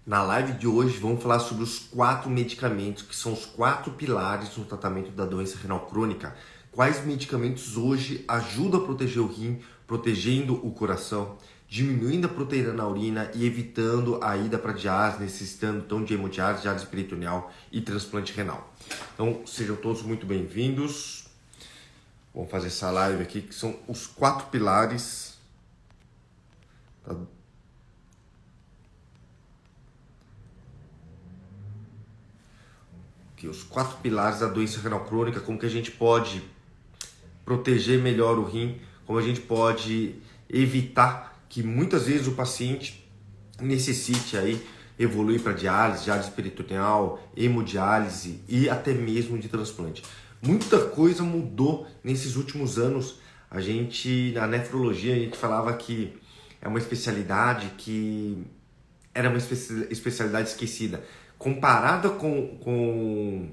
Na live de hoje vamos falar sobre os 4 medicamentos que são os 4 pilares no tratamento da doença renal crônica. Quais medicamentos hoje ajudam a proteger o rim, protegendo o coração, diminuindo a proteína na urina e evitando a ida para diálise, necessitando então de hemodiálise, diálise peritoneal e transplante renal. Então sejam todos muito bem-vindos. Vamos fazer essa live aqui que são os 4 pilares. Os 4 pilares da doença renal crônica, como que a gente pode proteger melhor o rim, como a gente pode evitar que muitas vezes o paciente necessite aí evoluir para diálise, diálise peritoneal, hemodiálise e até mesmo de transplante. Muita coisa mudou nesses últimos anos. A gente, na nefrologia, a gente falava que é uma especialidade que era uma especialidade esquecida. Comparada com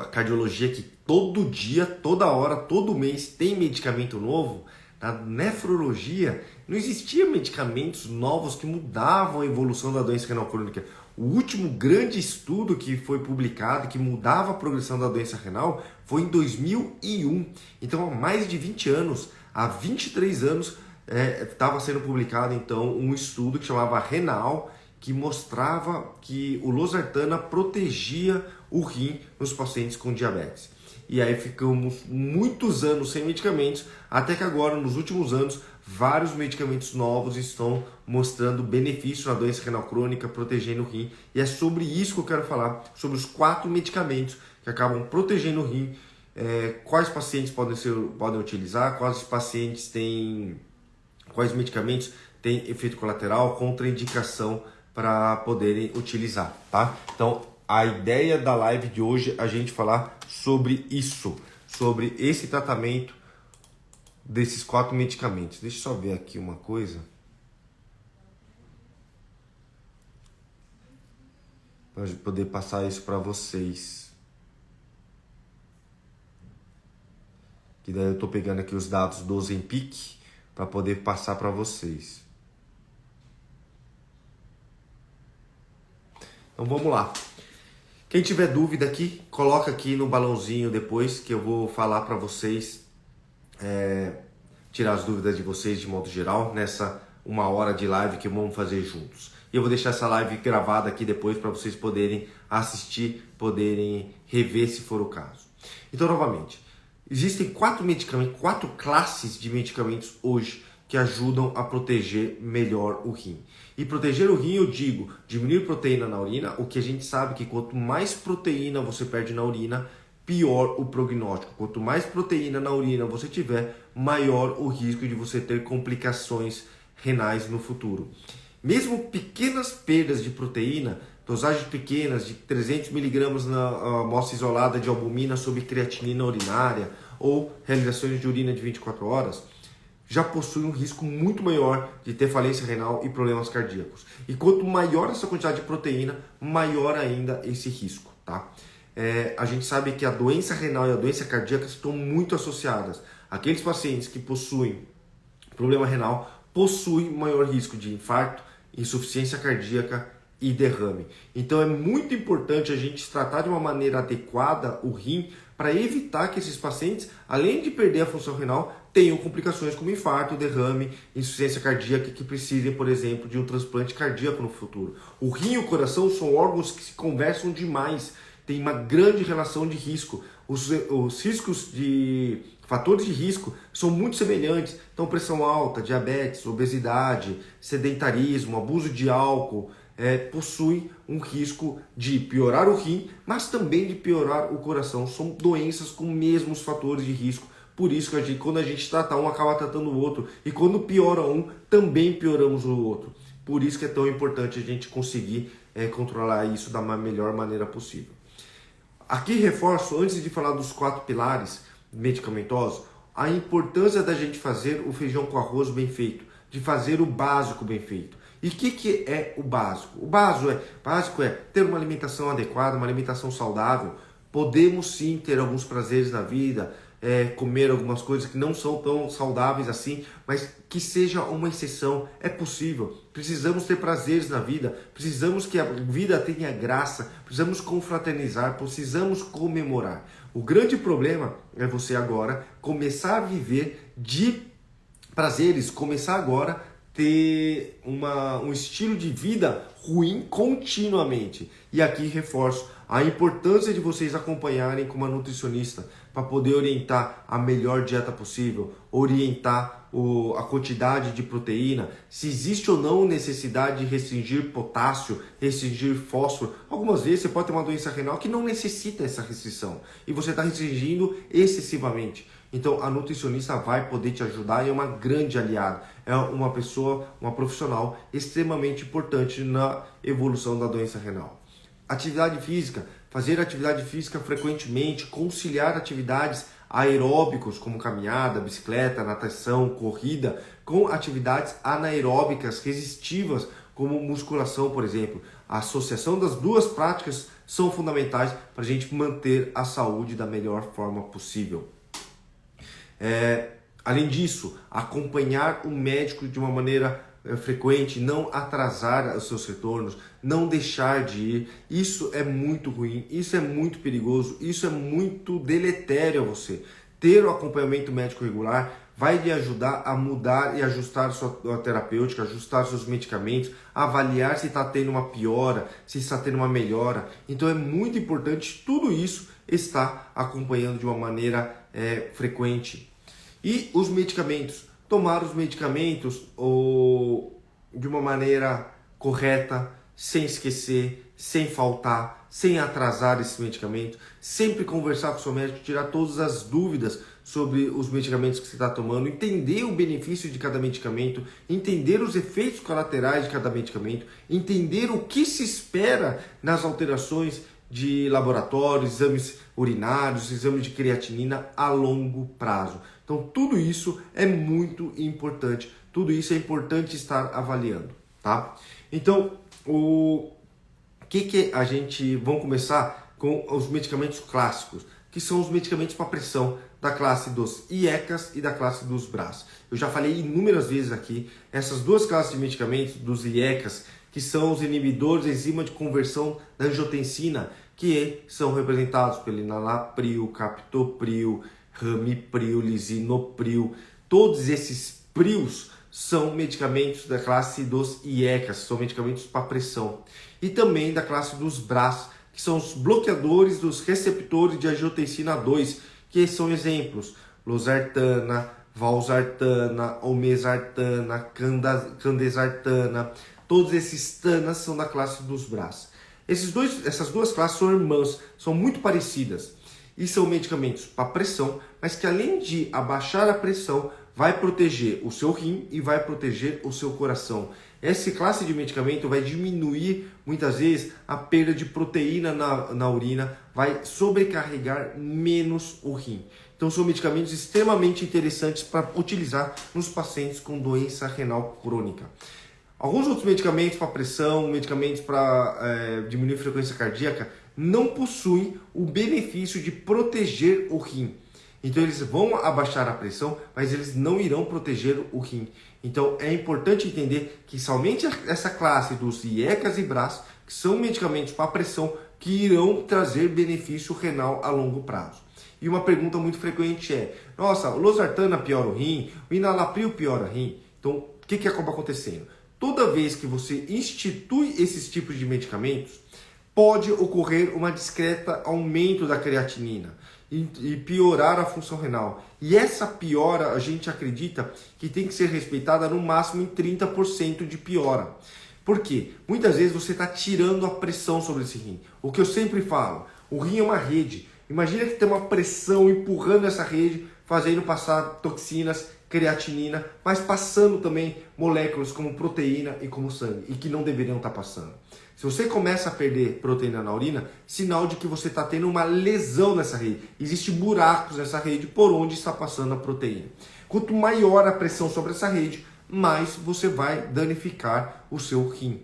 a cardiologia, que todo dia, toda hora, todo mês tem medicamento novo, na nefrologia não existia medicamentos novos que mudavam a evolução da doença renal crônica. O último grande estudo que foi publicado, que mudava a progressão da doença renal, foi em 2001. Então, há mais de 20 anos, há 23 anos, estava sendo publicado então um estudo que chamava Renal, que mostrava que o losartana protegia o rim nos pacientes com diabetes. E aí ficamos muitos anos sem medicamentos, até que agora, nos últimos anos, vários medicamentos novos estão mostrando benefício na doença renal crônica, protegendo o rim. E é sobre isso que eu quero falar, sobre os 4 medicamentos que acabam protegendo o rim, quais pacientes podem utilizar, quais medicamentos têm efeito colateral, contraindicação para poderem utilizar, tá? Então, a ideia da live de hoje é a gente falar sobre isso, sobre esse tratamento desses 4 medicamentos. Deixa eu só ver aqui uma coisa. Para poder passar isso para vocês. Que daí eu estou pegando aqui os dados do Ozempic para poder passar para vocês. Então vamos lá. Quem tiver dúvida aqui, coloca aqui no balãozinho depois que eu vou falar para vocês, tirar as dúvidas de vocês de modo geral, nessa 1 hora de live que vamos fazer juntos. E eu vou deixar essa live gravada aqui depois para vocês poderem assistir, poderem rever se for o caso. Então, novamente, existem 4 medicamentos, 4 classes de medicamentos hoje que ajudam a proteger melhor o rim. E proteger o rim, eu digo, diminuir proteína na urina, o que a gente sabe que quanto mais proteína você perde na urina, pior o prognóstico. Quanto mais proteína na urina você tiver, maior o risco de você ter complicações renais no futuro. Mesmo pequenas perdas de proteína, dosagens pequenas de 300 mg na amostra isolada de albumina sobre creatinina urinária ou realizações de urina de 24 horas, já possui um risco muito maior de ter falência renal e problemas cardíacos. E quanto maior essa quantidade de proteína, maior ainda esse risco, tá? A gente sabe que a doença renal e a doença cardíaca estão muito associadas. Aqueles pacientes que possuem problema renal possuem maior risco de infarto, insuficiência cardíaca e derrame. Então é muito importante a gente tratar de uma maneira adequada o rim para evitar que esses pacientes, além de perder a função renal, tenham complicações como infarto, derrame, insuficiência cardíaca que precisem, por exemplo, de um transplante cardíaco no futuro. O rim e o coração são órgãos que se conversam demais, tem uma grande relação de risco. Os riscos de fatores de risco são muito semelhantes. Então, pressão alta, diabetes, obesidade, sedentarismo, abuso de álcool, possui um risco de piorar o rim, mas também de piorar o coração. São doenças com mesmos fatores de risco. Por isso que quando a gente trata um, acaba tratando o outro. E quando piora um, também pioramos o outro. Por isso que é tão importante a gente conseguir controlar isso da melhor maneira possível. Aqui reforço, antes de falar dos 4 pilares medicamentosos, a importância da gente fazer o feijão com arroz bem feito, de fazer o básico bem feito. E o que é o básico? O básico é ter uma alimentação adequada, uma alimentação saudável. Podemos sim ter alguns prazeres na vida, comer algumas coisas que não são tão saudáveis assim, mas que seja uma exceção. É possível. Precisamos ter prazeres na vida, precisamos que a vida tenha graça, precisamos confraternizar, precisamos comemorar. O grande problema é você agora começar a viver de prazeres, começar agora a ter um estilo de vida ruim continuamente. E aqui reforço a importância de vocês acompanharem com uma nutricionista para poder orientar a melhor dieta possível, orientar a quantidade de proteína, se existe ou não necessidade de restringir potássio, restringir fósforo. Algumas vezes você pode ter uma doença renal que não necessita essa restrição e você está restringindo excessivamente. Então a nutricionista vai poder te ajudar e é uma grande aliada. É uma pessoa, uma profissional extremamente importante na evolução da doença renal. Atividade física, fazer atividade física frequentemente, conciliar atividades aeróbicos como caminhada, bicicleta, natação, corrida, com atividades anaeróbicas resistivas como musculação, por exemplo. A associação das duas práticas são fundamentais para a gente manter a saúde da melhor forma possível. Além disso, acompanhar o médico de uma maneira frequente, não atrasar os seus retornos, não deixar de ir. Isso é muito ruim, isso é muito perigoso, isso é muito deletério a você. Ter o acompanhamento médico regular vai lhe ajudar a mudar e ajustar sua terapêutica, ajustar seus medicamentos, avaliar se está tendo uma piora, se está tendo uma melhora. Então é muito importante tudo isso estar acompanhando de uma maneira frequente. E os medicamentos, tomar os medicamentos de uma maneira correta, sem esquecer, sem faltar, sem atrasar esse medicamento, sempre conversar com o seu médico, tirar todas as dúvidas sobre os medicamentos que você está tomando, entender o benefício de cada medicamento, entender os efeitos colaterais de cada medicamento, entender o que se espera nas alterações de laboratório, exames urinários, exames de creatinina a longo prazo. Então tudo isso é muito importante, tudo isso é importante estar avaliando, tá? Então vamos começar com os medicamentos clássicos, que são os medicamentos para pressão da classe dos IECAS e da classe dos BRAS. Eu já falei inúmeras vezes aqui, essas duas classes de medicamentos dos IECAS, que são os inibidores da enzima de conversão da angiotensina, que são representados pelo enalapril, captopril, ramipril, lisinopril. Todos esses prios são medicamentos da classe dos IECAS, são medicamentos para pressão. E também da classe dos BRAS, que são os bloqueadores dos receptores de angiotensina 2, que são exemplos: losartana, valsartana, olmesartana, candesartana. Todos esses tanas são da classe dos BRAS. Essas duas classes são irmãs, são muito parecidas e são medicamentos para pressão, mas que além de abaixar a pressão, vai proteger o seu rim e vai proteger o seu coração. Essa classe de medicamento vai diminuir muitas vezes a perda de proteína na urina, vai sobrecarregar menos o rim. Então são medicamentos extremamente interessantes para utilizar nos pacientes com doença renal crônica. Alguns outros medicamentos para pressão, medicamentos para diminuir a frequência cardíaca, não possuem o benefício de proteger o rim. Então eles vão abaixar a pressão, mas eles não irão proteger o rim. Então é importante entender que somente essa classe dos IECAS e BRAS, que são medicamentos para pressão, que irão trazer benefício renal a longo prazo. E uma pergunta muito frequente é: nossa, o losartana piora o rim, o enalapril piora o rim. Então o que acaba acontecendo? Toda vez que você institui esses tipos de medicamentos, pode ocorrer uma discreta aumento da creatinina e piorar a função renal. E essa piora, a gente acredita que tem que ser respeitada no máximo em 30% de piora. Por quê? Muitas vezes você está tirando a pressão sobre esse rim. O que eu sempre falo, o rim é uma rede. Imagina que tem uma pressão empurrando essa rede, fazendo passar toxinas, creatinina, mas passando também moléculas como proteína e como sangue, e que não deveriam estar passando. Se você começa a perder proteína na urina, sinal de que você está tendo uma lesão nessa rede. Existem buracos nessa rede por onde está passando a proteína. Quanto maior a pressão sobre essa rede, mais você vai danificar o seu rim.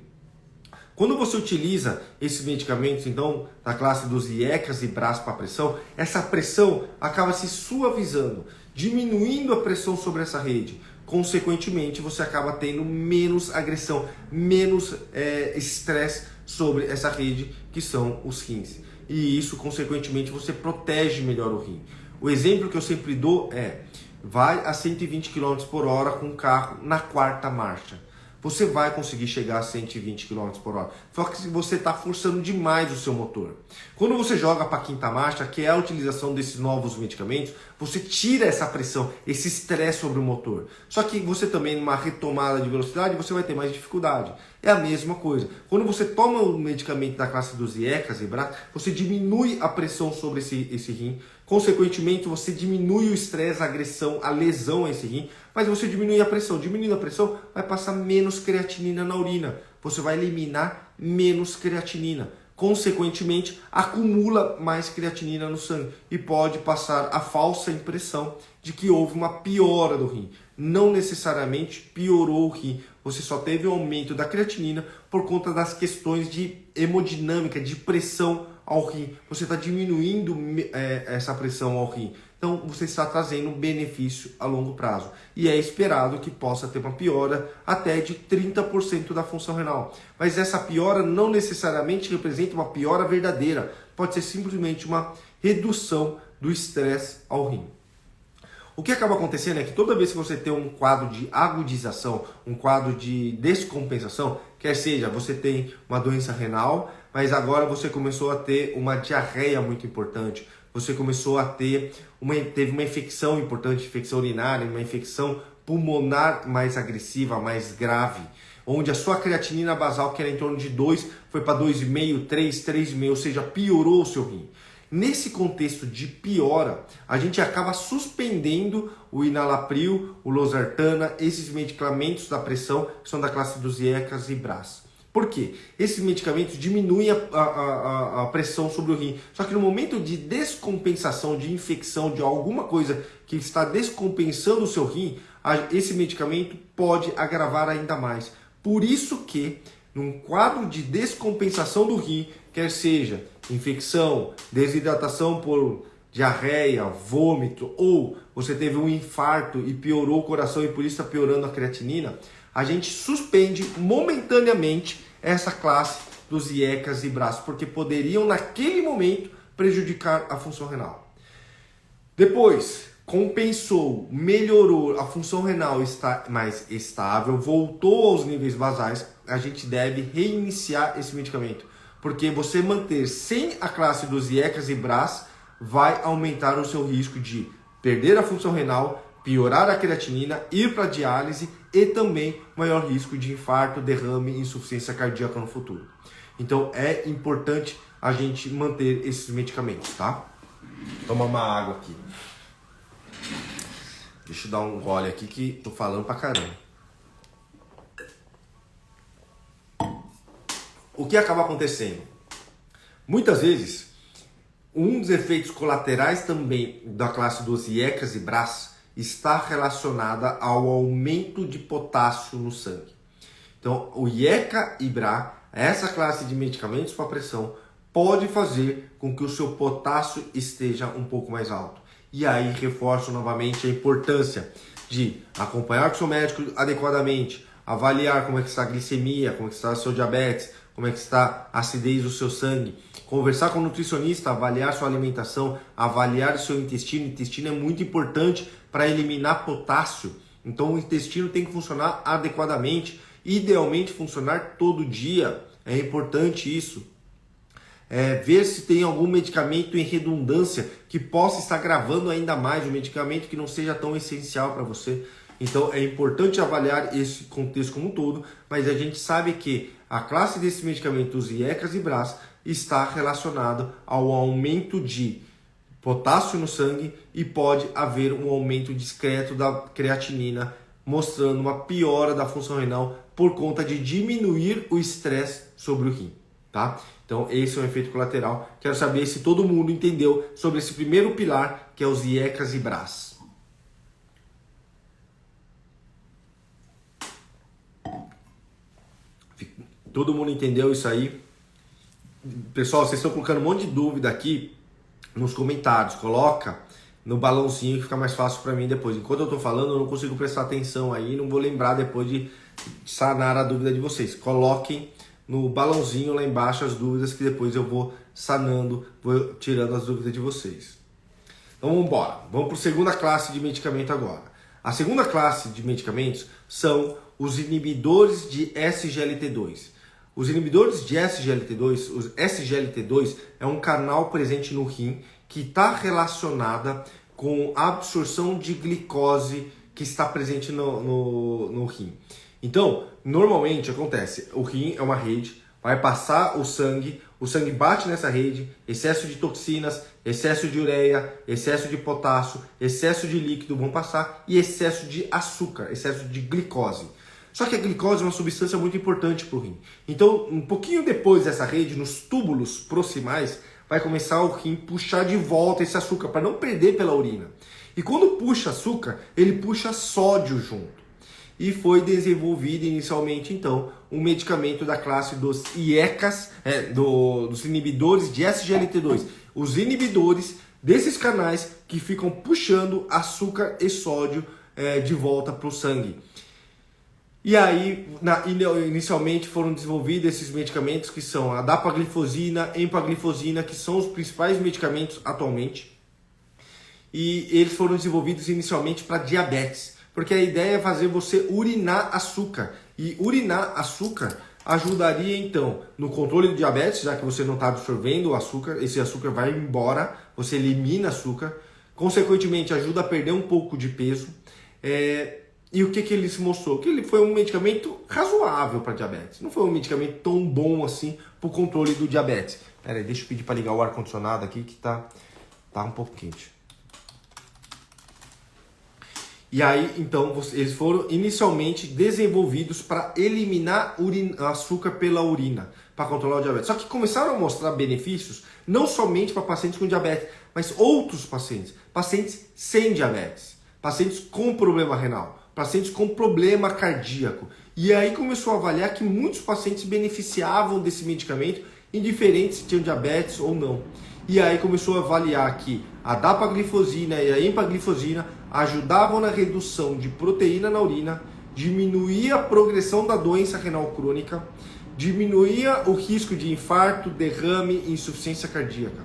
Quando você utiliza esses medicamentos, então, da classe dos IECAs e BRAS para pressão, essa pressão acaba se suavizando, diminuindo a pressão sobre essa rede. Consequentemente, você acaba tendo menos agressão, menos estresse sobre essa rede, que são os rins. E isso, consequentemente, você protege melhor o rim. O exemplo que eu sempre dou é, vai a 120 km por hora com o carro na quarta marcha. Você vai conseguir chegar a 120 km por hora. Só que você está forçando demais o seu motor. Quando você joga para a quinta marcha, que é a utilização desses novos medicamentos, você tira essa pressão, esse estresse sobre o motor. Só que você também, numa retomada de velocidade, você vai ter mais dificuldade. É a mesma coisa. Quando você toma o medicamento da classe dos IECAs e BRAS, você diminui a pressão sobre esse rim. Consequentemente, você diminui o estresse, a agressão, a lesão a esse rim, mas você diminui a pressão. Diminuindo a pressão, vai passar menos creatinina na urina. Você vai eliminar menos creatinina. Consequentemente, acumula mais creatinina no sangue e pode passar a falsa impressão de que houve uma piora do rim. Não necessariamente piorou o rim, você só teve um aumento da creatinina por conta das questões de hemodinâmica, de pressão ao rim. Você está diminuindo essa pressão ao rim. Então, você está trazendo um benefício a longo prazo. E é esperado que possa ter uma piora até de 30% da função renal. Mas essa piora não necessariamente representa uma piora verdadeira. Pode ser simplesmente uma redução do estresse ao rim. O que acaba acontecendo é que toda vez que você tem um quadro de agudização, um quadro de descompensação, quer seja você tem uma doença renal, mas agora você começou a ter uma diarreia muito importante, você começou a teve uma infecção importante, infecção urinária, uma infecção pulmonar mais agressiva, mais grave, onde a sua creatinina basal, que era em torno de 2, foi para 2,5, 3, 3,5, ou seja, piorou o seu rim. Nesse contexto de piora, a gente acaba suspendendo o enalapril, o losartana, esses medicamentos da pressão, que são da classe dos IECAs e BRAS. Por quê? Esses medicamentos diminuem a pressão sobre o rim. Só que no momento de descompensação, de infecção, de alguma coisa que está descompensando o seu rim, esse medicamento pode agravar ainda mais. Por isso que, num quadro de descompensação do rim, quer seja infecção, desidratação por diarreia, vômito, ou você teve um infarto e piorou o coração e por isso está piorando a creatinina, a gente suspende momentaneamente essa classe dos IECAs e BRAS, porque poderiam naquele momento prejudicar a função renal. Depois, compensou, melhorou, a função renal está mais estável, voltou aos níveis basais, a gente deve reiniciar esse medicamento. Porque você manter sem a classe dos IECAs e BRAS vai aumentar o seu risco de perder a função renal, piorar a creatinina, ir para diálise e também maior risco de infarto, derrame e insuficiência cardíaca no futuro. Então é importante a gente manter esses medicamentos, tá? Toma uma água aqui. Deixa eu dar um gole aqui que tô falando pra caramba. O que acaba acontecendo? Muitas vezes, um dos efeitos colaterais também da classe dos IECAs e BRAS está relacionada ao aumento de potássio no sangue. Então, o IECA e BRA, essa classe de medicamentos para pressão, pode fazer com que o seu potássio esteja um pouco mais alto. E aí reforço novamente a importância de acompanhar com o seu médico adequadamente, avaliar como é que está a glicemia, como é que está o seu diabetes, como é que está a acidez do seu sangue, conversar com o nutricionista, avaliar sua alimentação, avaliar o seu intestino. O intestino é muito importante para eliminar potássio, então o intestino tem que funcionar adequadamente, idealmente funcionar todo dia, é importante isso. Ver se tem algum medicamento em redundância que possa estar gravando ainda mais, um medicamento que não seja tão essencial para você. Então é importante avaliar esse contexto como um todo, mas a gente sabe que a classe desses medicamentos IECAs e BRAS está relacionada ao aumento de potássio no sangue e pode haver um aumento discreto da creatinina, mostrando uma piora da função renal por conta de diminuir o estresse sobre o rim, tá? Então esse é um efeito colateral. Quero saber se todo mundo entendeu sobre esse primeiro pilar, que é os IECAs e BRAS. Todo mundo entendeu isso aí? Pessoal, vocês estão colocando um monte de dúvida aqui nos comentários. Coloca no balãozinho que fica mais fácil para mim depois. Enquanto eu estou falando, eu não consigo prestar atenção aí, não vou lembrar depois de sanar a dúvida de vocês. Coloquem no balãozinho lá embaixo as dúvidas que depois eu vou sanando, vou tirando as dúvidas de vocês. Então vamos embora. Vamos para a segunda classe de medicamento agora. A segunda classe de medicamentos são os inibidores de SGLT2. Os inibidores de SGLT2, os SGLT2 é um canal presente no rim que está relacionada com a absorção de glicose que está presente no rim. Então, normalmente acontece, o rim é uma rede, vai passar o sangue bate nessa rede, excesso de toxinas, excesso de ureia, excesso de potássio, excesso de líquido vão passar e excesso de açúcar, excesso de glicose. Só que a glicose é uma substância muito importante para o rim. Então, um pouquinho depois dessa rede, nos túbulos proximais, vai começar o rim puxar de volta esse açúcar para não perder pela urina. E quando puxa açúcar, ele puxa sódio junto. E foi desenvolvido inicialmente, então, um medicamento da classe dos IECAs, dos inibidores de SGLT2. Os inibidores desses canais que ficam puxando açúcar e sódio de volta para o sangue. E aí, inicialmente foram desenvolvidos esses medicamentos que são a dapaglifosina, empaglifosina, que são os principais medicamentos atualmente. E eles foram desenvolvidos inicialmente para diabetes, porque a ideia é fazer você urinar açúcar. E urinar açúcar ajudaria então no controle do diabetes, já que você não está absorvendo o açúcar, esse açúcar vai embora, você elimina açúcar. Consequentemente, ajuda a perder um pouco de peso. E o que ele se mostrou? Que ele foi um medicamento razoável para diabetes. Não foi um medicamento tão bom assim para o controle do diabetes. Pera aí, deixa eu pedir para ligar o ar-condicionado aqui que tá um pouco quente. E aí, então, eles foram inicialmente desenvolvidos para eliminar açúcar pela urina, para controlar o diabetes. Só que começaram a mostrar benefícios não somente para pacientes com diabetes, mas outros pacientes. Pacientes sem diabetes, pacientes com problema renal, pacientes com problema cardíaco. E aí começou a avaliar que muitos pacientes beneficiavam desse medicamento, indiferente se tinham diabetes ou não. E aí começou a avaliar que a dapaglifosina e a empaglifosina ajudavam na redução de proteína na urina, diminuía a progressão da doença renal crônica, diminuía o risco de infarto, derrame e insuficiência cardíaca.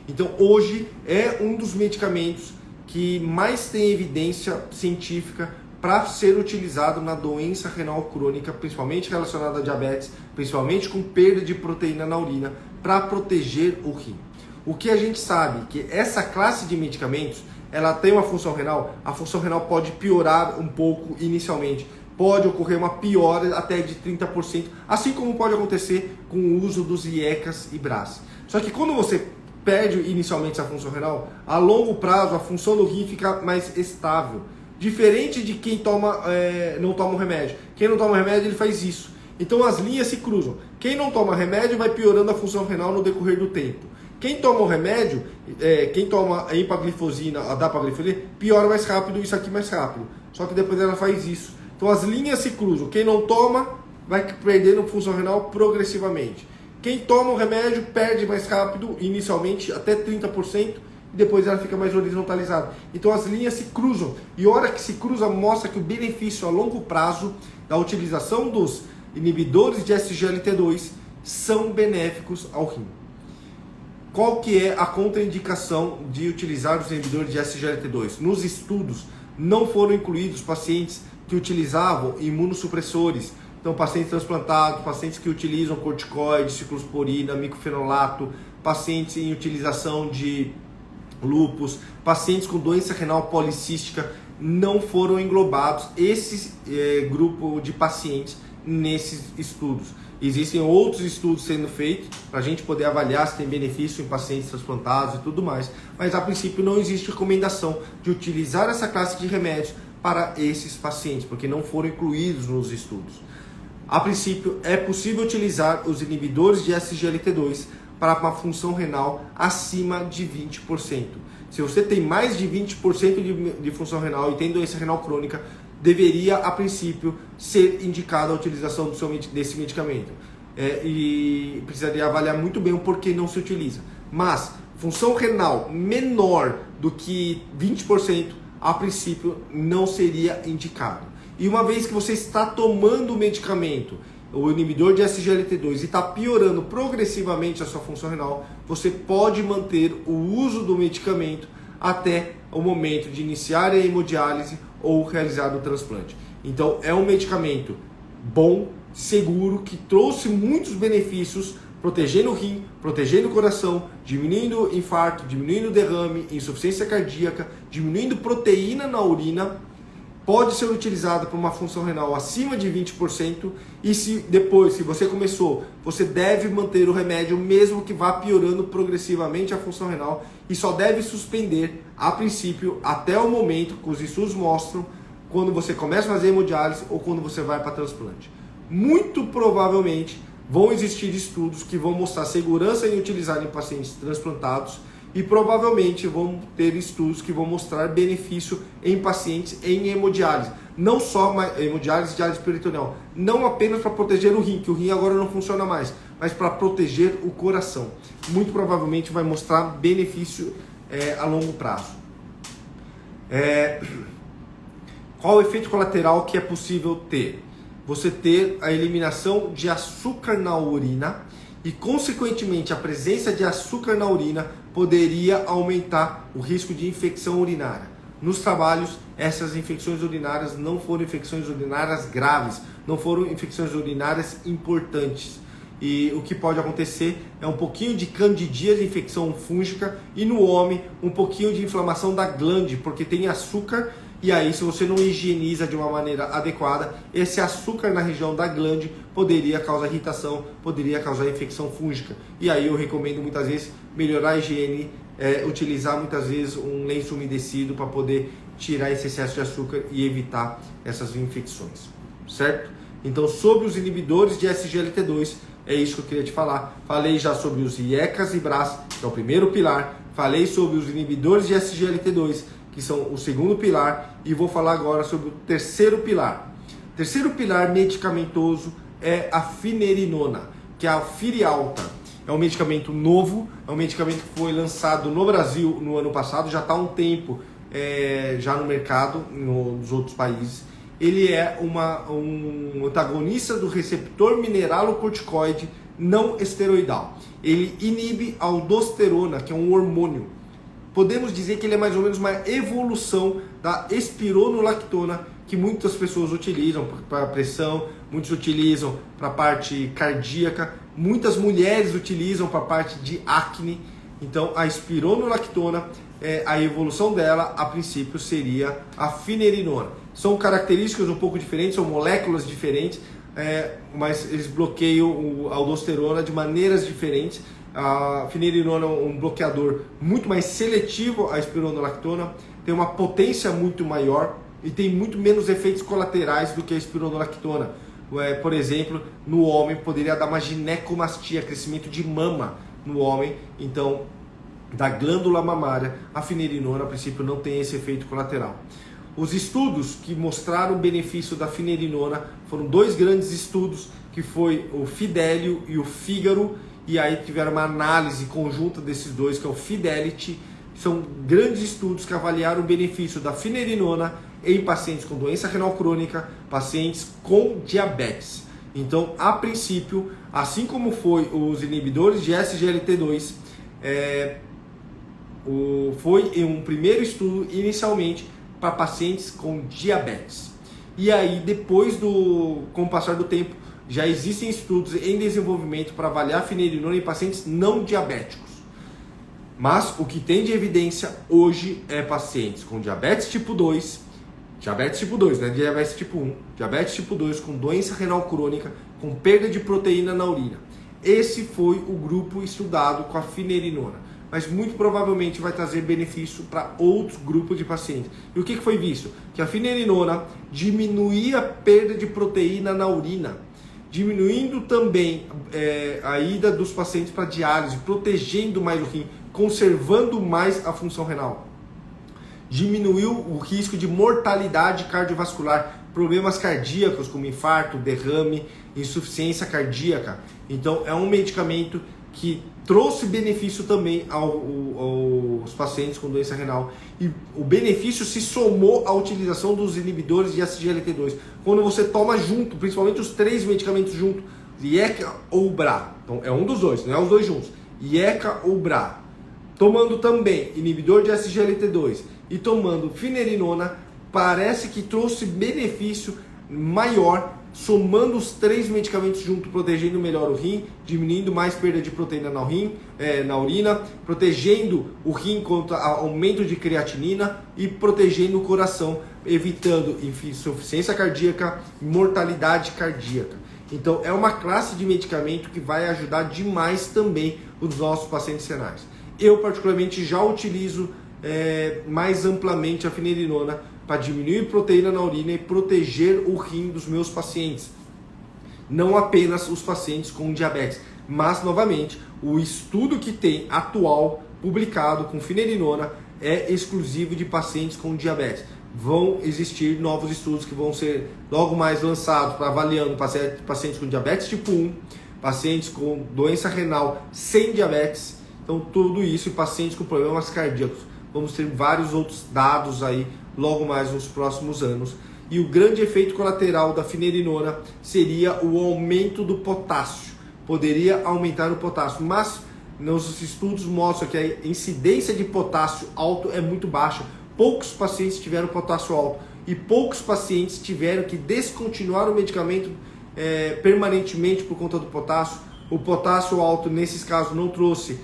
Então hoje é um dos medicamentos que mais tem evidência científica para ser utilizado na doença renal crônica, principalmente relacionada a diabetes, principalmente com perda de proteína na urina, para proteger o rim. O que a gente sabe que essa classe de medicamentos, ela tem uma função renal, a função renal pode piorar um pouco inicialmente, pode ocorrer uma piora até de 30%, assim como pode acontecer com o uso dos IECAs e BRAS. Só que quando você perde inicialmente essa função renal, a longo prazo a função do rim fica mais estável. Diferente de quem não toma o remédio. Quem não toma o remédio, ele faz isso. Então as linhas se cruzam. Quem não toma remédio vai piorando a função renal no decorrer do tempo. Quem toma o remédio, quem toma a empaglifosina, a dapaglifosina, piora mais rápido, isso aqui mais rápido. Só que depois ela faz isso. Então as linhas se cruzam. Quem não toma vai perdendo função renal progressivamente. Quem toma o remédio perde mais rápido, inicialmente até 30%. E depois ela fica mais horizontalizada. Então as linhas se cruzam. E a hora que se cruza mostra que o benefício a longo prazo da utilização dos inibidores de SGLT2 são benéficos ao rim. Qual que é a contraindicação de utilizar os inibidores de SGLT2? Nos estudos não foram incluídos pacientes que utilizavam imunossupressores. Então pacientes transplantados, pacientes que utilizam corticoides, ciclosporina, micofenolato, pacientes em utilização de lúpus, pacientes com doença renal policística, não foram englobados esse grupo de pacientes nesses estudos. Existem outros estudos sendo feitos para a gente poder avaliar se tem benefício em pacientes transplantados e tudo mais, mas a princípio não existe recomendação de utilizar essa classe de remédios para esses pacientes, porque não foram incluídos nos estudos. A princípio é possível utilizar os inibidores de SGLT2 para uma função renal acima de 20%. Se você tem mais de 20% de função renal e tem doença renal crônica, deveria, a princípio, ser indicada a utilização desse medicamento. e precisaria avaliar muito bem o porquê não se utiliza. Mas função renal menor do que 20%, a princípio não seria indicado. E uma vez que você está tomando o medicamento, o inibidor de SGLT2, e está piorando progressivamente a sua função renal, você pode manter o uso do medicamento até o momento de iniciar a hemodiálise ou realizar o transplante. Então é um medicamento bom, seguro, que trouxe muitos benefícios, protegendo o rim, protegendo o coração, diminuindo o infarto, diminuindo o derrame, insuficiência cardíaca, diminuindo proteína na urina. Pode ser utilizado para uma função renal acima de 20%, e se você começou, você deve manter o remédio mesmo que vá piorando progressivamente a função renal, e só deve suspender a princípio até o momento que os estudos mostram, quando você começa a fazer hemodiálise ou quando você vai para transplante. Muito provavelmente vão existir estudos que vão mostrar segurança em utilizar em pacientes transplantados, e provavelmente vão ter estudos que vão mostrar benefício em pacientes em hemodiálise. Não só hemodiálise, diálise peritoneal. Não apenas para proteger o rim, que o rim agora não funciona mais, mas para proteger o coração. Muito provavelmente vai mostrar benefício a longo prazo. Qual o efeito colateral que é possível ter? Você ter a eliminação de açúcar na urina, e consequentemente a presença de açúcar na urina poderia aumentar o risco de infecção urinária. Nos trabalhos, essas infecções urinárias não foram infecções urinárias graves, não foram infecções urinárias importantes. E o que pode acontecer é um pouquinho de candidíase, infecção fúngica, e no homem um pouquinho de inflamação da glande, porque tem açúcar. E aí, se você não higieniza de uma maneira adequada, esse açúcar na região da glande poderia causar irritação, poderia causar infecção fúngica. E aí eu recomendo muitas vezes melhorar a higiene, utilizar muitas vezes um lenço umedecido para poder tirar esse excesso de açúcar e evitar essas infecções, certo? Então, sobre os inibidores de SGLT2, é isso que eu queria te falar. Falei já sobre os IECAs e BRAS, que é o primeiro pilar. Falei sobre os inibidores de SGLT2, que são o segundo pilar, e vou falar agora sobre o terceiro pilar. O terceiro pilar medicamentoso é a finerinona, que é a Firialta. É um medicamento novo, é um medicamento que foi lançado no Brasil no ano passado, já está há um tempo já no mercado, nos outros países. Ele é um antagonista do receptor mineralocorticoide não esteroidal. Ele inibe a aldosterona, que é um hormônio. Podemos dizer que ele é mais ou menos uma evolução da espironolactona, que muitas pessoas utilizam para pressão, muitos utilizam para a parte cardíaca, muitas mulheres utilizam para a parte de acne. Então a espironolactona, a evolução dela a princípio seria a finerinona. São características um pouco diferentes, são moléculas diferentes, mas eles bloqueiam a aldosterona de maneiras diferentes. A finerinona é um bloqueador muito mais seletivo à espironolactona, tem uma potência muito maior e tem muito menos efeitos colaterais do que a espironolactona. Por exemplo, no homem poderia dar uma ginecomastia, crescimento de mama no homem. Então, da glândula mamária, a finerinona a princípio não tem esse efeito colateral. Os estudos que mostraram o benefício da finerinona foram dois grandes estudos, que foi o Fidelio e o Fígaro, e aí tiveram uma análise conjunta desses dois, que é o Fidelity. São grandes estudos que avaliaram o benefício da finerinona em pacientes com doença renal crônica, pacientes com diabetes. Então, a princípio, assim como foi os inibidores de SGLT2, foi um primeiro estudo inicialmente para pacientes com diabetes. E aí, depois com o passar do tempo, já existem estudos em desenvolvimento para avaliar a finerinona em pacientes não diabéticos. Mas o que tem de evidência hoje é pacientes com diabetes tipo 2, né? Diabetes tipo 1, diabetes tipo 2 com doença renal crônica, com perda de proteína na urina. Esse foi o grupo estudado com a finerinona, mas muito provavelmente vai trazer benefício para outros grupos de pacientes. E o que foi visto? Que a finerinona diminuía a perda de proteína na urina, diminuindo também a ida dos pacientes para diálise, protegendo mais o rim, conservando mais a função renal. Diminuiu o risco de mortalidade cardiovascular, problemas cardíacos como infarto, derrame, insuficiência cardíaca. Então é um medicamento que trouxe benefício também aos pacientes com doença renal, e o benefício se somou à utilização dos inibidores de SGLT2. Quando você toma junto, principalmente os 3 medicamentos juntos, IECA ou BRA, então é um dos dois, não é os dois juntos, IECA ou BRA, tomando também inibidor de SGLT2 e tomando finerenona, parece que trouxe benefício maior, somando os 3 medicamentos junto, protegendo melhor o rim, diminuindo mais perda de proteína na urina, protegendo o rim contra aumento de creatinina e protegendo o coração, evitando insuficiência cardíaca e mortalidade cardíaca. Então é uma classe de medicamento que vai ajudar demais também os nossos pacientes renais. Eu particularmente já utilizo mais amplamente a finerenona para diminuir proteína na urina e proteger o rim dos meus pacientes. Não apenas os pacientes com diabetes, mas novamente o estudo que tem atual publicado com finerenona é exclusivo de pacientes com diabetes. Vão existir novos estudos que vão ser logo mais lançados para avaliando pacientes com diabetes tipo 1, pacientes com doença renal sem diabetes, então tudo isso, e pacientes com problemas cardíacos. Vamos ter vários outros dados aí logo mais nos próximos anos. E o grande efeito colateral da finerenona seria o aumento do potássio. Poderia aumentar o potássio, mas nos estudos mostram que a incidência de potássio alto é muito baixa. Poucos pacientes tiveram potássio alto e poucos pacientes tiveram que descontinuar o medicamento permanentemente por conta do potássio. O potássio alto, nesses casos, não trouxe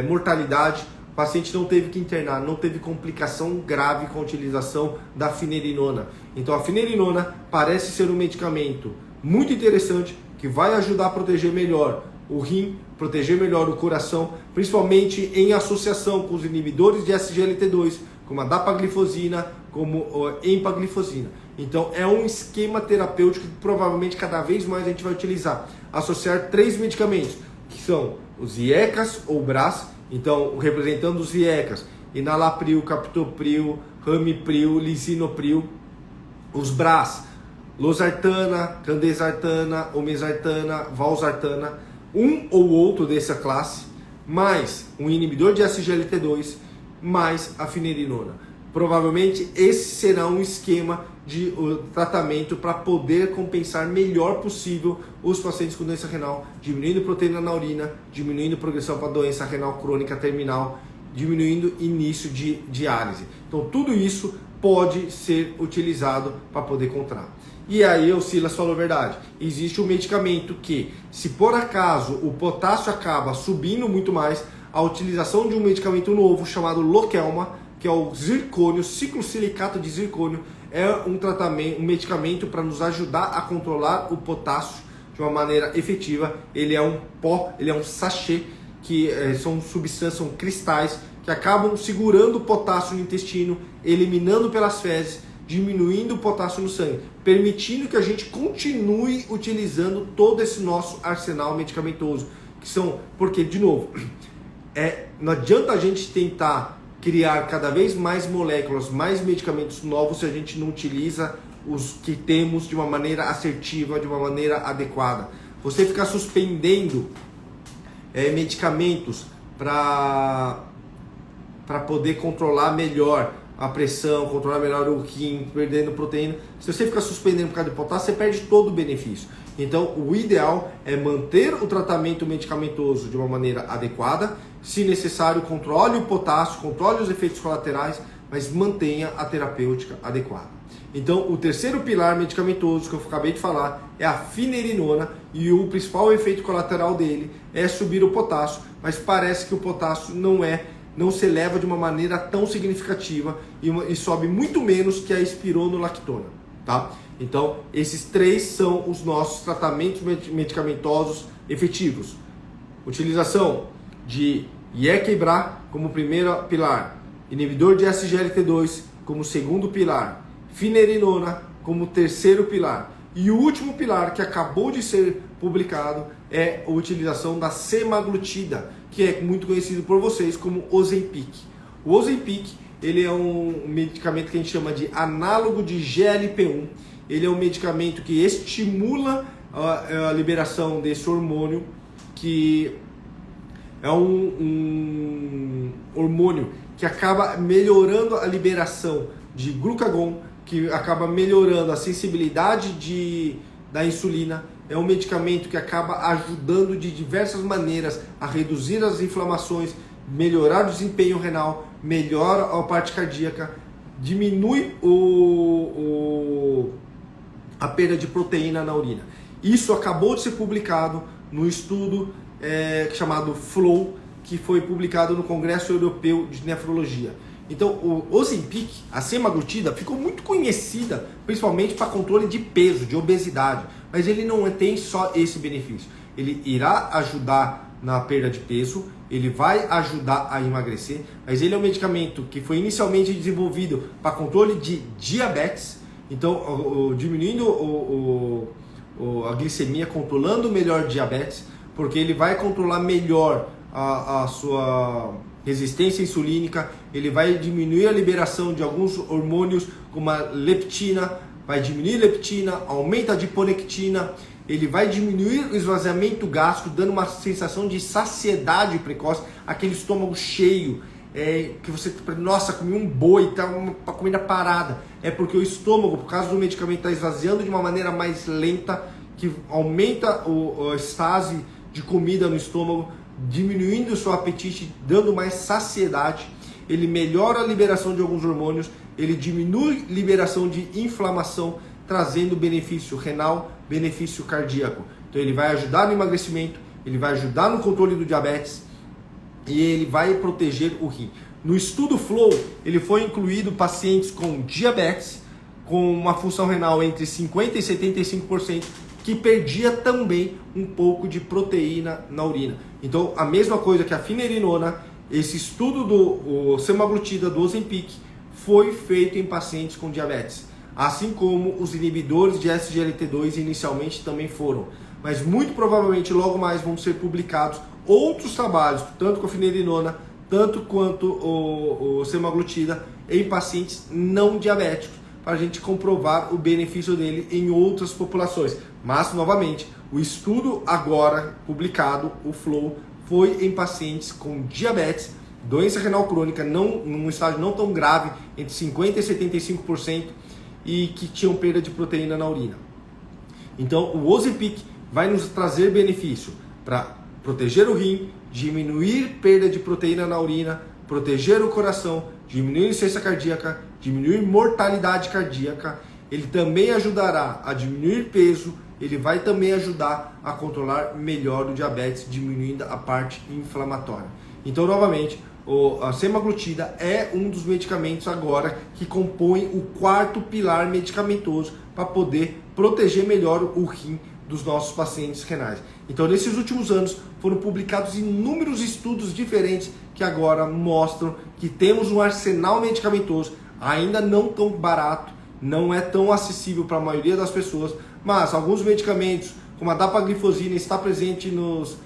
mortalidade. O paciente não teve que internar, não teve complicação grave com a utilização da finerenona. Então a finerenona parece ser um medicamento muito interessante que vai ajudar a proteger melhor o rim, proteger melhor o coração, principalmente em associação com os inibidores de SGLT2, como a dapaglifosina, como a empaglifosina. Então é um esquema terapêutico que provavelmente cada vez mais a gente vai utilizar. Associar 3 medicamentos, que são os IECAs ou BRAs, então representando os IECAs, enalapril, captopril, ramipril, lisinopril, os BRAs, losartana, candesartana, olmesartana, valsartana, um ou outro dessa classe, mais um inibidor de SGLT2, mais a finerenona. Provavelmente esse será um esquema de tratamento para poder compensar melhor possível os pacientes com doença renal, diminuindo proteína na urina, diminuindo progressão para doença renal crônica terminal, diminuindo início de diálise. Então tudo isso pode ser utilizado para poder controlar. E aí o Silas falou a verdade, existe um medicamento que, se por acaso o potássio acaba subindo muito mais, a utilização de um medicamento novo chamado Lokelma, que é o zircônio, ciclosilicato de zircônio, é um medicamento para nos ajudar a controlar o potássio de uma maneira efetiva. Ele é um pó, ele é um sachê, que são substâncias, são cristais, que acabam segurando o potássio no intestino, eliminando pelas fezes, diminuindo o potássio no sangue, permitindo que a gente continue utilizando todo esse nosso arsenal medicamentoso, que são, porque, de novo, não adianta a gente tentar criar cada vez mais moléculas, mais medicamentos novos, se a gente não utiliza os que temos de uma maneira assertiva, de uma maneira adequada. Você ficar suspendendo medicamentos para poder controlar melhor a pressão, controlar melhor o rim, perdendo proteína. Se você ficar suspendendo por causa de potássio, você perde todo o benefício. Então, o ideal é manter o tratamento medicamentoso de uma maneira adequada. Se necessário, controle o potássio, controle os efeitos colaterais, mas mantenha a terapêutica adequada. Então, o terceiro pilar medicamentoso que eu acabei de falar é a finerenona, e o principal efeito colateral dele é subir o potássio, mas parece que o potássio não se eleva de uma maneira tão significativa e sobe muito menos que a espironolactona, tá? Então, esses 3 são os nossos tratamentos medicamentosos efetivos. Utilização de IECA e BRA como primeiro pilar, inibidor de SGLT2 como segundo pilar, finerenona como terceiro pilar. E o último pilar que acabou de ser publicado é a utilização da semaglutida, que é muito conhecido por vocês como Ozempic. O Ozempic ele é um medicamento que a gente chama de análogo de GLP-1. Ele é um medicamento que estimula a liberação desse hormônio, que é um hormônio que acaba melhorando a liberação de glucagon, que acaba melhorando a sensibilidade da insulina. É um medicamento que acaba ajudando de diversas maneiras a reduzir as inflamações, melhorar o desempenho renal, melhora a parte cardíaca, diminui a perda de proteína na urina. Isso acabou de ser publicado no estudo chamado FLOW, que foi publicado no Congresso Europeu de Nefrologia. Então, o Ozempic, a semaglutida, ficou muito conhecida principalmente para controle de peso, de obesidade, mas ele não tem só esse benefício. Ele irá ajudar na perda de peso, ele vai ajudar a emagrecer, mas ele é um medicamento que foi inicialmente desenvolvido para controle de diabetes, então diminuindo a glicemia, controlando melhor diabetes, porque ele vai controlar melhor a sua resistência insulínica, ele vai diminuir a liberação de alguns hormônios como a leptina, vai diminuir a leptina, aumenta a adiponectina, ele vai diminuir o esvaziamento gástrico, dando uma sensação de saciedade precoce, aquele estômago cheio, que você, nossa, comi um boi, tá uma comida parada. É porque o estômago, por causa do medicamento, está esvaziando de uma maneira mais lenta, que aumenta a estase de comida no estômago, diminuindo o seu apetite, dando mais saciedade. Ele melhora a liberação de alguns hormônios, ele diminui a liberação de inflamação, trazendo benefício renal, benefício cardíaco. Então ele vai ajudar no emagrecimento, ele vai ajudar no controle do diabetes e ele vai proteger o rim. No estudo FLOW, ele foi incluído pacientes com diabetes, com uma função renal entre 50% e 75%, que perdia também um pouco de proteína na urina. Então, a mesma coisa que a finerenona, esse estudo do semaglutida do Ozempic foi feito em pacientes com diabetes, assim como os inibidores de SGLT2 inicialmente também foram. Mas muito provavelmente logo mais vão ser publicados outros trabalhos, tanto com a finerenona, tanto quanto o semaglutida, em pacientes não diabéticos, para a gente comprovar o benefício dele em outras populações. Mas, novamente, o estudo agora publicado, o FLOW, foi em pacientes com diabetes, doença renal crônica, num estágio não tão grave, entre 50% e 75%, e que tinham perda de proteína na urina. Então, o Ozempic vai nos trazer benefício para proteger o rim, diminuir perda de proteína na urina, proteger o coração, diminuir a insuficiência cardíaca, diminuir mortalidade cardíaca. Ele também ajudará a diminuir peso, ele vai também ajudar a controlar melhor o diabetes, diminuindo a parte inflamatória. Então, novamente, a semaglutida é um dos medicamentos agora que compõe o quarto pilar medicamentoso para poder proteger melhor o rim dos nossos pacientes renais. Então, nesses últimos anos, foram publicados inúmeros estudos diferentes que agora mostram que temos um arsenal medicamentoso, ainda não tão barato, não é tão acessível para a maioria das pessoas, mas alguns medicamentos, como a dapaglifosina, está presente nos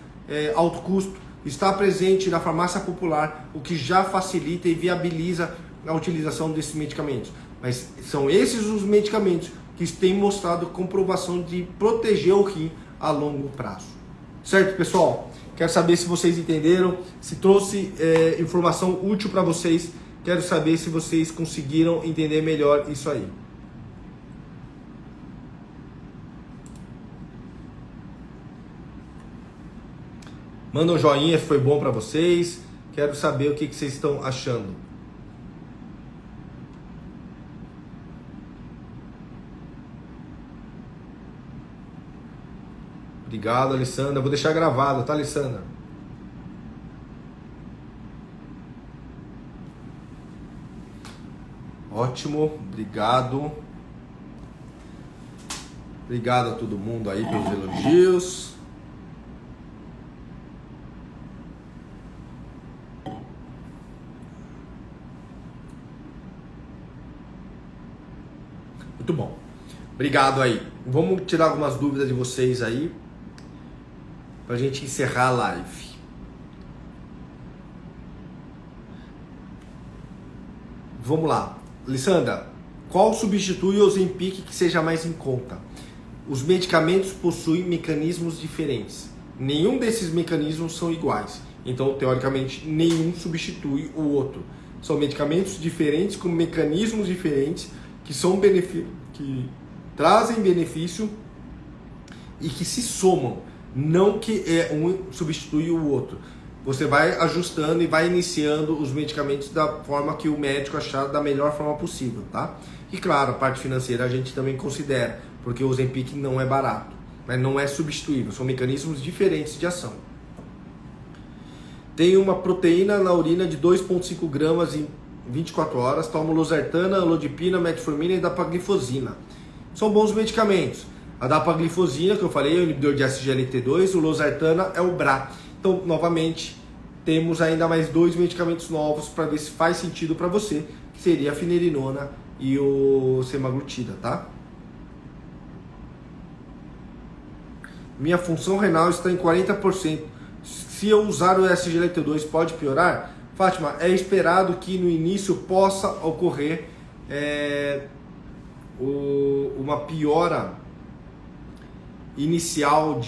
alto custo, está presente na farmácia popular, o que já facilita e viabiliza a utilização desses medicamentos. Mas são esses os medicamentos que têm mostrado comprovação de proteger o rim a longo prazo. Certo, pessoal? Quero saber se vocês entenderam, se trouxe informação útil para vocês. Quero saber se vocês conseguiram entender melhor isso aí. Manda um joinha se foi bom para vocês. Quero saber o que vocês estão achando. Obrigado, Alessandra. Vou deixar gravado, tá, Alessandra? Ótimo, obrigado. Obrigado a todo mundo aí pelos elogios. Muito bom. Obrigado aí. Vamos tirar algumas dúvidas de vocês aí pra gente encerrar a live. Vamos lá. Lissandra, qual substitui o Ozempic que seja mais em conta? Os medicamentos possuem mecanismos diferentes. Nenhum desses mecanismos são iguais. Então, teoricamente, nenhum substitui o outro. São medicamentos diferentes com mecanismos diferentes que que trazem benefício e que se somam. Não que um substitui o outro. Você vai ajustando e vai iniciando os medicamentos da forma que o médico achar da melhor forma possível, tá? E claro, a parte financeira a gente também considera, porque o Ozempic não é barato, mas não é substituível, são mecanismos diferentes de ação. Tem uma proteína na urina de 2,5 gramas em 24 horas, tomo losartana, alodipina, metformina e dapaglifosina. São bons medicamentos. A dapaglifosina, que eu falei, é o inibidor de SGLT2, o losartana é o BRA. Então, novamente, temos ainda mais 2 medicamentos novos para ver se faz sentido para você, que seria a finerenona e o semaglutida, tá? Minha função renal está em 40%. Se eu usar o SGLT2 pode piorar? Fátima, é esperado que no início possa ocorrer uma piora inicial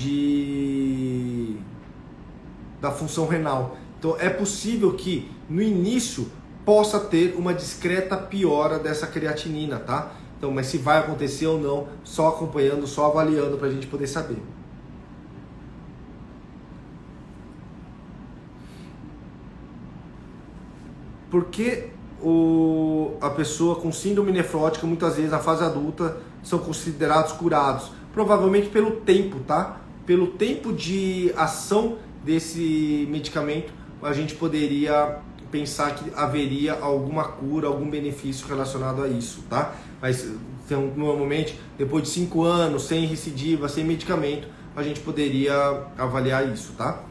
da função renal. Então é possível que no início possa ter uma discreta piora dessa creatinina, tá? Então, mas se vai acontecer ou não, só acompanhando, só avaliando para a gente poder saber. Por que a pessoa com síndrome nefrótica, muitas vezes na fase adulta, são considerados curados? Provavelmente pelo tempo, tá? Pelo tempo de ação desse medicamento, a gente poderia pensar que haveria alguma cura, algum benefício relacionado a isso, tá? Mas normalmente, depois de 5 anos, sem recidiva, sem medicamento, a gente poderia avaliar isso, tá?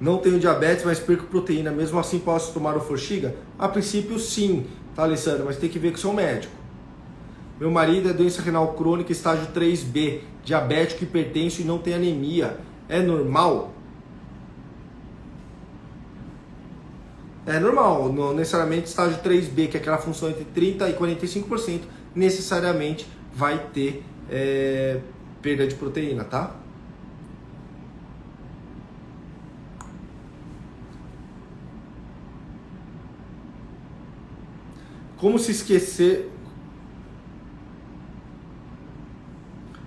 Não tenho diabetes, mas perco proteína. Mesmo assim, posso tomar o Forxiga? A princípio, sim, tá, Alessandra? Mas tem que ver com o seu médico. Meu marido é doença renal crônica, estágio 3B, diabético, hipertenso e não tem anemia. É normal? É normal. Não necessariamente estágio 3B, que é aquela função entre 30% e 45%, necessariamente vai ter perda de proteína, tá? Como se esquecer?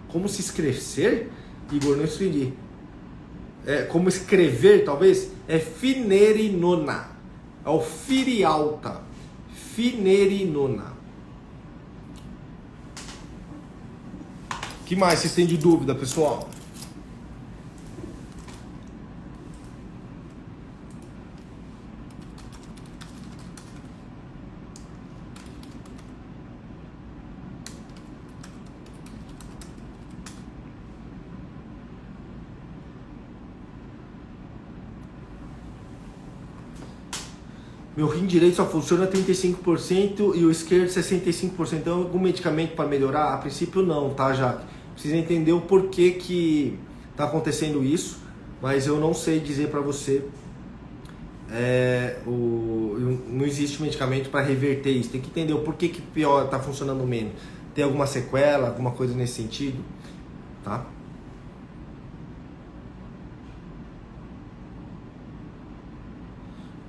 Como se escrever? Igor, não entendi. Como escrever, talvez? É finerenona. É o Firialta. Finerenona. O que mais vocês têm de dúvida, pessoal? Meu rim direito só funciona 35% e o esquerdo 65%. Então, algum medicamento para melhorar? A princípio não, tá, Jaque? Precisa entender o porquê que está acontecendo isso, mas eu não sei dizer para você. Não existe medicamento para reverter isso. Tem que entender o porquê que pior está funcionando menos. Tem alguma sequela, alguma coisa nesse sentido, tá?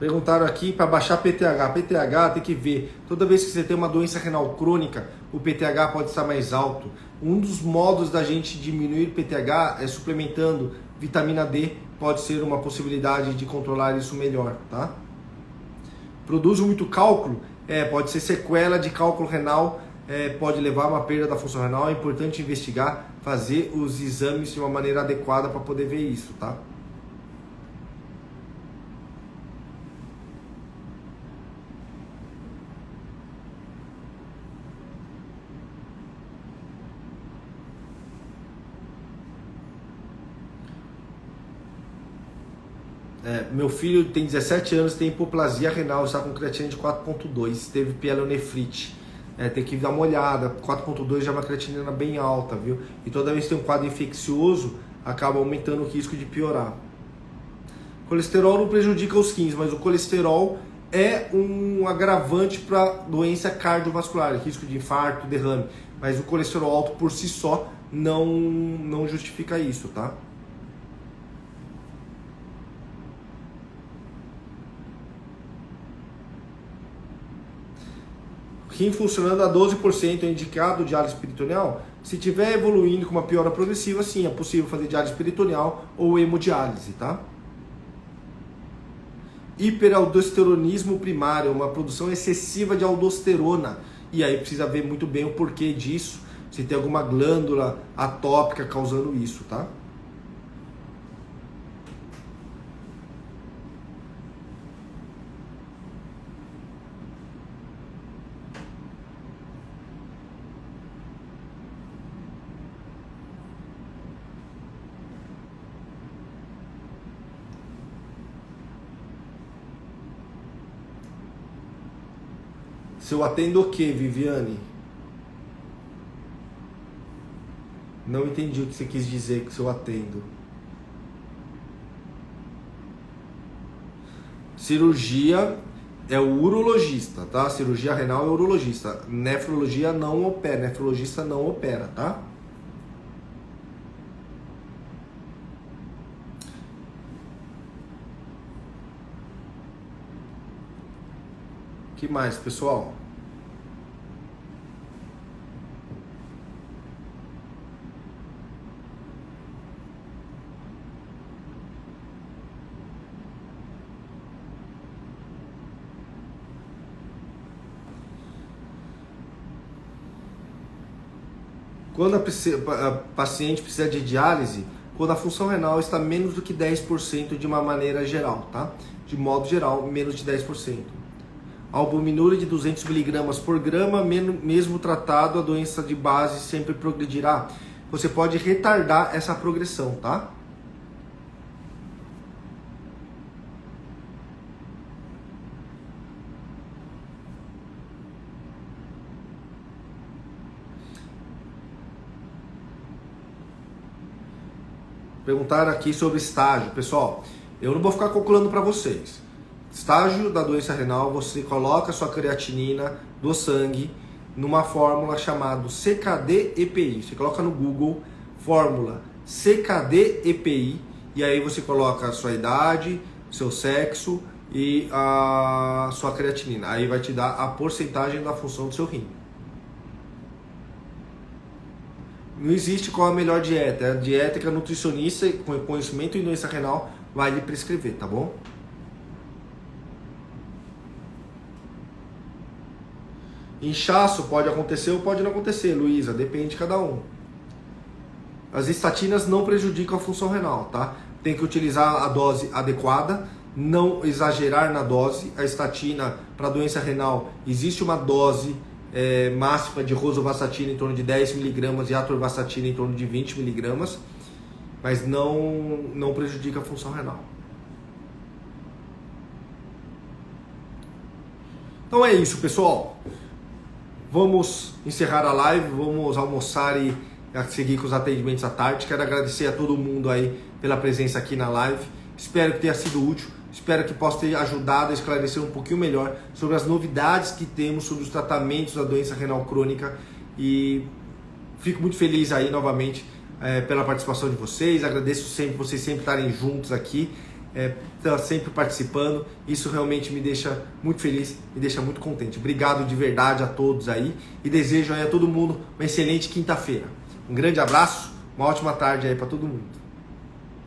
Perguntaram aqui para baixar PTH. PTH tem que ver. Toda vez que você tem uma doença renal crônica, o PTH pode estar mais alto. Um dos modos da gente diminuir o PTH é suplementando vitamina D. Pode ser uma possibilidade de controlar isso melhor, tá? Produz muito cálculo? Pode ser sequela de cálculo renal, pode levar a uma perda da função renal. É importante investigar, fazer os exames de uma maneira adequada para poder ver isso, tá? Meu filho tem 17 anos, tem hipoplasia renal, está com creatina de 4,2, teve pielonefrite. Tem que dar uma olhada, 4,2 já é uma creatinina bem alta, viu? E toda vez que tem um quadro infeccioso, acaba aumentando o risco de piorar. Colesterol não prejudica os rins, mas o colesterol é um agravante para doença cardiovascular, risco de infarto, derrame. Mas o colesterol alto por si só não justifica isso, tá? Rim funcionando a 12% é indicado diálise peritoneal? Se tiver evoluindo com uma piora progressiva, sim, é possível fazer diálise peritoneal ou hemodiálise, tá? Hiperaldosteronismo primário, uma produção excessiva de aldosterona. E aí precisa ver muito bem o porquê disso, se tem alguma glândula atópica causando isso, tá? Se eu atendo o que, Viviane? Não entendi o que você quis dizer que se eu atendo. Cirurgia é o urologista, tá? Cirurgia renal é o urologista. Nefrologia não opera, nefrologista não opera, tá? O que mais, pessoal? Quando a paciente precisa de diálise, quando a função renal está menos do que 10% de uma maneira geral, tá? De modo geral, menos de 10%. Albuminúria de 200 mg por grama, mesmo tratado, a doença de base sempre progredirá. Você pode retardar essa progressão, tá? Perguntaram aqui sobre estágio. Pessoal, eu não vou ficar calculando para vocês. Estágio da doença renal, você coloca a sua creatinina do sangue numa fórmula chamada CKD-EPI. Você coloca no Google, fórmula CKD-EPI, e aí você coloca a sua idade, seu sexo e a sua creatinina. Aí vai te dar a porcentagem da função do seu rim. Não existe qual a melhor dieta. É a dieta que a nutricionista com conhecimento em doença renal vai lhe prescrever, tá bom? Inchaço pode acontecer ou pode não acontecer, Luísa, depende de cada um. As estatinas não prejudicam a função renal, tá? Tem que utilizar a dose adequada, não exagerar na dose. A estatina para doença renal existe uma dose máxima de rosuvastatina em torno de 10 mg e atorvastatina em torno de 20 mg, mas não prejudica a função renal. Então é isso, pessoal. Vamos encerrar a live, vamos almoçar e seguir com os atendimentos à tarde. Quero agradecer a todo mundo aí pela presença aqui na live. Espero que tenha sido útil. Espero que possa ter ajudado a esclarecer um pouquinho melhor sobre as novidades que temos sobre os tratamentos da doença renal crônica. E fico muito feliz aí novamente pela participação de vocês. Agradeço sempre vocês sempre estarem juntos aqui, sempre participando. Isso realmente me deixa muito feliz, me deixa muito contente. Obrigado de verdade a todos aí e desejo aí a todo mundo uma excelente quinta-feira. Um grande abraço, uma ótima tarde aí para todo mundo.